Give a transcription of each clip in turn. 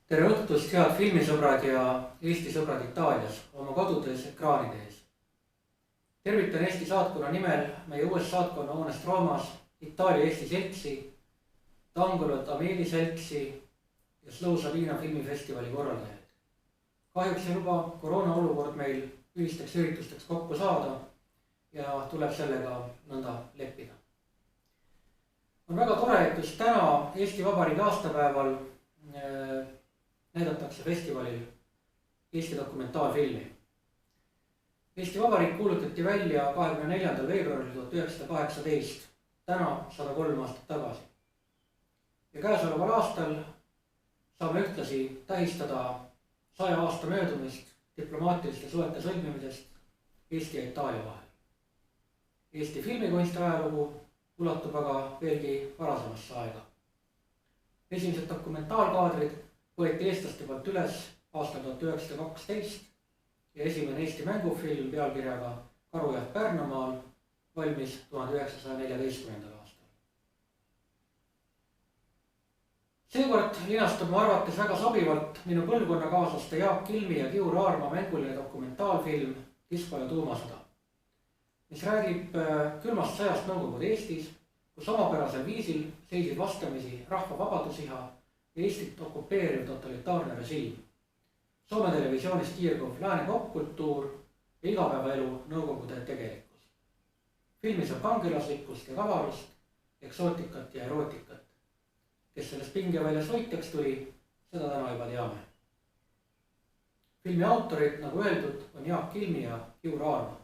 Tere õhtust, head filmisõbrad ja Eesti sõbrad Itaalias, oma kodudes ekraanide ees. Tervitan Eesti saatkonna nimel meie uuest saatkonna hoonest Roomas Itaalia-Eesti seltsi, Tangolot Ameeli seltsi ja Slow Sabina filmifestivali korraldajaid. Kahjuks ei luba koroona olukord meil ühisteks üritusteks kokku saada ja tuleb sellega nõnda leppida. On väga tore, et just täna Eesti Vabariigi aastapäeval näidatakse festivalil Eesti dokumentaalfilmi. Eesti Vabariik kuulutati välja 24. veebruaril 1918, täna 103 aastat tagasi. Ja käesoleval aastal saame ühtlasi tähistada 100 aasta möödumist diplomaatiliste suhete sõlmimisest Eesti ja Itaalia vahel. Eesti filmikunsti ajalugu ulatub aga veelgi varasemasse aega. Esimesed dokumentaalkaadrid võeti eestlaste poolt üles aastal 1912 ja esimene Eesti mängufilm pealkirjaga Karujaht Pärnumaal valmis 1914. aastal. Seekord linastub mu arvates väga sobivalt minu põlvkonnakaaslaste Jaak Kilmi ja Kiur Aarma mänguline dokumentaalfilm Kisko ja tuumasõda, mis räägib külmast sõjast Nõukogude Eestis, kus omapärasel viisil seisid vastamisi rahva vabadusiha ja Eestit okupeeriv totalitaarne režiim, Soome televisioonis kiirguv lääne popkultuur ja igapäevaelu Nõukogude tegelikkus. Filmis on kangelaslikkust ja kavalust, eksootikat ja erootikat. Kes sellest pingeväljas võitjaks tuli, seda täna juba teame. Filmi autorid, nagu öeldud, on Jaak Kilmi ja Kiur Aarma.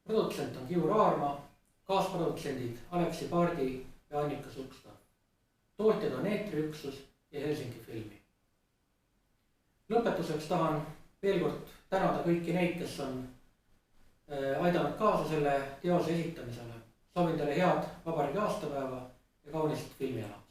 Produtsent on Kiur Aarma, kaasprodutsendid Aleksi Paardi ja Annika Suksta. Tootjad on Eetriüksus ja Helsingi filmi. Lõpetuseks tahan veel kord tänada kõiki neid, kes on aidanud kaasa selle teose esitamisele. Soovin teile head vabariigi aastapäeva ja kaunist filmiala.